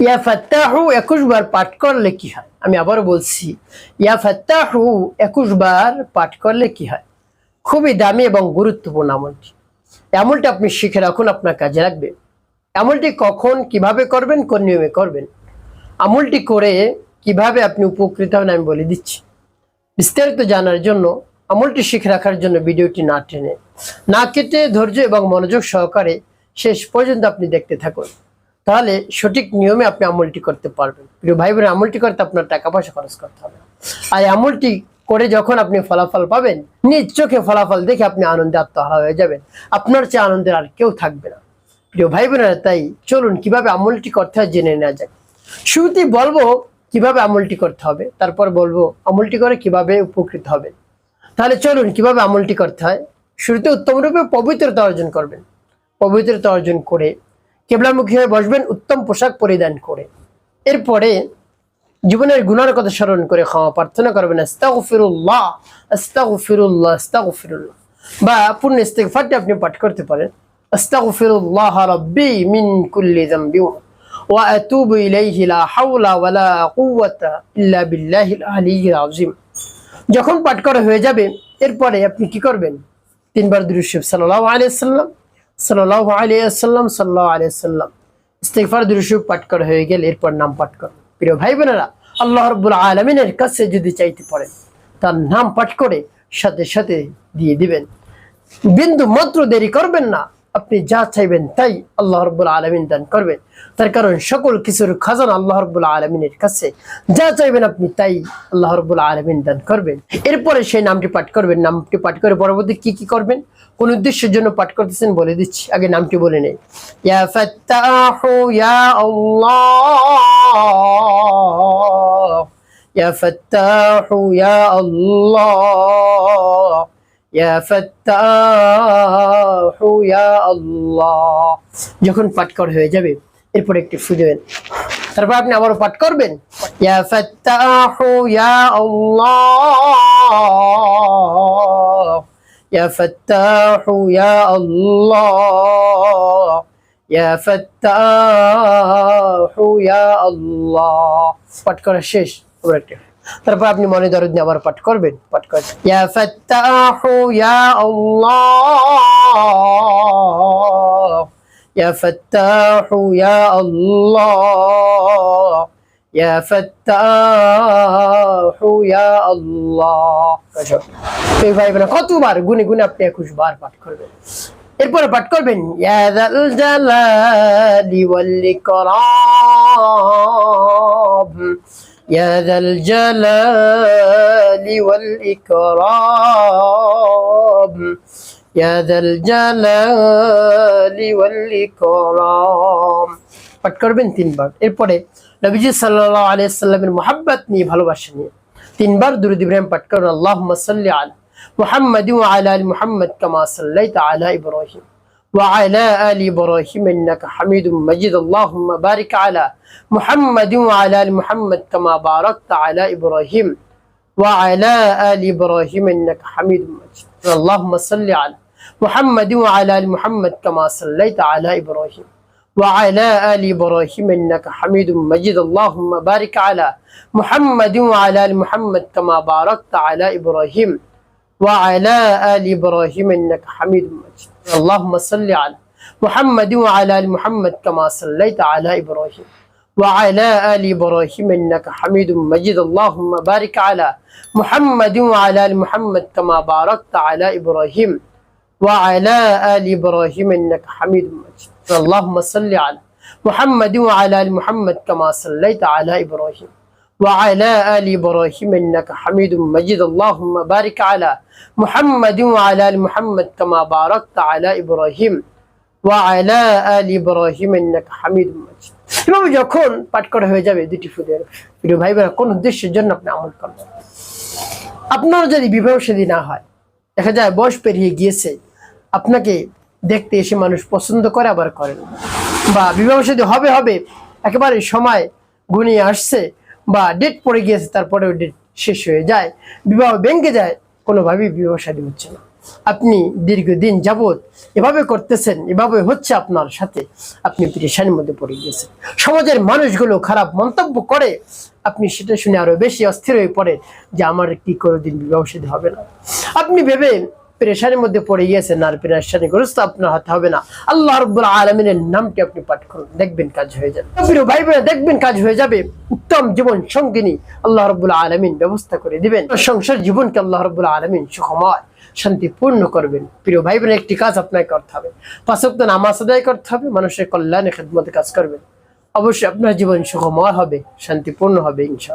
ইয়া ফাত্তাহু 21 বার পাঠ করলে কি হয়? আমি আবার বলছি, ইয়া ফাত্তাহু 21 বার পাঠ করলে কি হয়? খুবই দামি এবং গুরুত্বপূর্ণ আমলটি। আমলটি আপনি শিখে রাখুন, আপনার কাজে লাগবে। আমলটি কখন কিভাবে করবেন, কোন নিয়মে করবেন, আমলটি করে কিভাবে আপনি উপকৃত হবেন আমি বলে দিচ্ছি। বিস্তারিত জানার জন্য, আমলটি শিখে রাখার জন্য ভিডিওটি না টেনে, না কেটে ধৈর্য এবং মনোযোগ সহকারে শেষ পর্যন্ত আপনি দেখতে থাকুন। তাহলে সঠিক নিয়মে আপনি আমলটি করতে পারবেন। প্রিয় ভাই বোন, আমলটি করতে আপনার টাকা পয়সা খরচ করতে হবে। আর আমলটি করে যখন আপনি ফলাফল পাবেন, নিজ চোখে ফলাফল দেখে আপনি আনন্দে আত্মহারা হয়ে যাবেন। আপনার চেয়ে আনন্দের আর কেউ থাকবে না। প্রিয় ভাই বোনেরা, তাই চলুন কিভাবে আমলটি করতে হয় জেনে নেওয়া যাক। শুরুতেই বলবো কিভাবে আমলটি করতে হবে, তারপর বলবো আমলটি করে কিভাবে উপকৃত হবে। তাহলে চলুন কিভাবে আমলটি করতে হয়। শুরুতে উত্তম রূপে পবিত্রতা অর্জন করবেন। পবিত্রতা অর্জন করে কিবলামুখী হয়ে বসবেন, উত্তম পোশাক পরিধান করে। এরপরে জীবনের গুনার কথা স্মরণ করে ক্ষমা প্রার্থনা করবেন, আস্তাগফিরুল্লাহ আস্তাগফিরুল্লাহ আস্তাগফিরুল্লাহ, বা পূর্ণ ইস্তিগফারটি আপনি পাঠ করতে পারেন, আস্তাগফিরুল্লাহ রাব্বি মিন কুল্লি যামবি ওয়া আতুবু ইলাইহি লা হাওলা ওয়ালা কুওয়াতা ইল্লা বিল্লাহিল আলিয়্যিল আযীম। যখন পাঠ করা হয়ে যাবে, এরপরে আপনি কি করবেন? 3 বার দুরূদ শরীফ সাল্লাল্লাহু আলাইহি ওয়াসাল্লাম সাল্লাল্লাহু আলাইহি ওয়াসাল্লাম সাল্লাল্লাহু আলাইহি ওয়াসাল্লাম ইস্তিগফার দুরূদ শরীফ পাঠ করা হয়ে গেলে এরপর নাম পাঠ করুন। প্রিয় ভাই বোনেরা, আল্লাহ রাব্বুল আলামিনের কাছে যদি চাইতে পারেন, তার নাম পাঠ করে সাথে সাথে দিয়ে দিবেন। বিন্দু মাত্র দেরি করবেন না। আপনি যা চাইবেন তাই আল্লাহ রাব্বুল আলামিন দান করবেন। তার কারণ সকল কিছুর খাজানা আল্লাহ রাব্বুল আলামিনের কাছে। যা চাইবেন আপনি তাই আল্লাহ রাব্বুল আলামিন দান করবেন। এরপরে সেই নামটি পাঠ করবেন। নামটি পাঠ করে পরবর্তী কি কি করবেন, কোন উদ্দেশ্যের জন্য পাঠ করতেছেন বলে দিচ্ছি। আগে নামটি বলে নেই। ইয়া ফাত্তাহু ইয়া আল্লাহ, ইয়া ফাত্তাহু ইয়া আল্লাহ, ইয়া ফাত্তাহু ইয়া আল্লাহ। যখন পাঠ করা হয়ে যাবে, এরপর একটি ফু দেবেন। তারপর আপনি আবারও পাঠ করবেন, ইয়া ফাত্তাহু ইয়া আল্লাহ, ইয়া ফাত্তাহু ইয়া আল্লাহ, ইয়া ফাত্তাহু ইয়া আল্লাহ। পাঠ করা শেষ। তারপর আপনি মনে দরদ নিয়ে আবার পাঠ করবেন। পাঠ করেন, ইয়া ফাত্তাহু ইয়া আল্লাহ, ইয়া ফাত্তাহু ইয়া আল্লাহ, ইয়া ফাত্তাহু ইয়া আল্লাহ। এই ভাই বোনেরা, কতবার গুনে গুনে আপনি 21 বার পাঠ করবেন। এরপরে পাঠ করবেন, ইয়া যাল জালালি ওয়াল ইকরাম, ইয়া যাল জালালি ওয়াল ইকরাম, ইয়া যাল জালালি ওয়াল ইকরাম। পাঠ করবেন 3 বার। এরপরে নবীজি সাল্লাল্লাহু আলাইহি ওয়াসাল্লামের মুহাব্বত নিয়ে, ভালোবাসা নিয়ে 3 বার দুরূদ ইব্রাহিম পাঠ করুন। আল্লাহুম্মা সাল্লি আলা মুহাম্মাদ ওয়া আলা আলি মুহাম্মাদ কামা সাল্লাইতা আলা ইব্রাহিম ওয়া আলা আলি ইব্রাহিম ইন্নাকা হামিদুম মাজিদ। আল্লাহুম্মা বারিক আলা মুহাম্মাদ ওয়া আলা আলি মুহাম্মাদ কামা বারাকতা আলা ইব্রাহিম ওয়া আলা আলি ইব্রাহিম ইন্নাকা হামিদুম মাজিদ। আল্লাহুম্মা সাল্লি আলা মুহাম্মাদ ওয়া আলা আলি মুহাম্মাদ কামা সাল্লাইতা আলা ইব্রাহিম وعلى آل إبراهيم إنك حميد مجيد. اللهم بارك على محمد وعلى آل محمد كما باركت على إبراهيم وعلى آل إبراهيم إنك حميد مجيد. اللهم صل على محمد وعلى آل محمد كما صليت على إبراهيم وعلى آل إبراهيم إنك حميد مجيد. اللهم بارك على محمد وعلى آل محمد كما باركت على إبراهيم وعلى آل إبراهيم إنك حميد مجيد. اللهم صل على محمد وعلى آل محمد كما صليت على إبراهيم وعلى آل إبراهيم إنك حميد مجيد. اللهم بارك على محمد وعلى آل محمد كما باركت على إبراهيم وعلى آل إبراهيم إنك حميد مجيد. এভাবে যখন পাঠ করা হয়ে যাবে দুটি ফুদের, প্রিয় ভাই বোনেরা, কোন উদ্দেশ্যের জন্য আপনি আমল করবেন? আপনার যদি বিবাহ শাদী না হয়, দেখা যায় বয়স পেরিয়ে গিয়েছে, আপনাকে দেখতে এসে মানুষ পছন্দ করে আবার করে না, বা বিবাহ শাদী হবে হবে একেবারে সময় ঘনিয়ে আসছে বা ডেট পড়ে গিয়েছে, তারপরেও ডেট শেষ হয়ে যায়, বিবাহ ভেঙে যায়, কোনোভাবেই বিবাহ শাদী হচ্ছে না। আপনি দীর্ঘদিন যাবৎ এভাবে করতেছেন, এভাবে হচ্ছে আপনার সাথে, আপনি পেরেশানির মধ্যে পড়ে গিয়েছেন। সমাজের মানুষগুলো খারাপ মন্তব্য করে, আপনি সেটা শুনে আরো বেশি অস্থির হয়ে পড়ে যে আমার কি কোনোদিন বিবাহ শাদী হবে না। আপনি ভেবে পেরেশানির মধ্যে পড়ে গিয়েছেন, আর পেরেশানিগ্রস্ত আপনার হাতে হবে না। আল্লাহ রাব্বুল আলামিনের নামটি আপনি পাঠ করুন, দেখবেন কাজ হয়ে যাবে। প্রিয় ভাই বোনেরা, দেখবেন কাজ হয়ে যাবে। উত্তম জীবন সঙ্গিনী আল্লাহ রাব্বুল আলামিন ব্যবস্থা করে দিবেন। সংসার জীবনকে আল্লাহ রাব্বুল আলামিন সুখময় শান্তিপূর্ণ করবেন। প্রিয় ভাই বোনের, একটি কাজ আপনাকে করতে হবে, 5 ওয়াক্ত নামাজ আদায় করতে হবে, মানুষের কল্যাণে খেদমতে কাজ করবেন। অবশ্যই আপনার জীবন সুখময় হবে, শান্তিপূর্ণ হবে ইনশাআল্লাহ।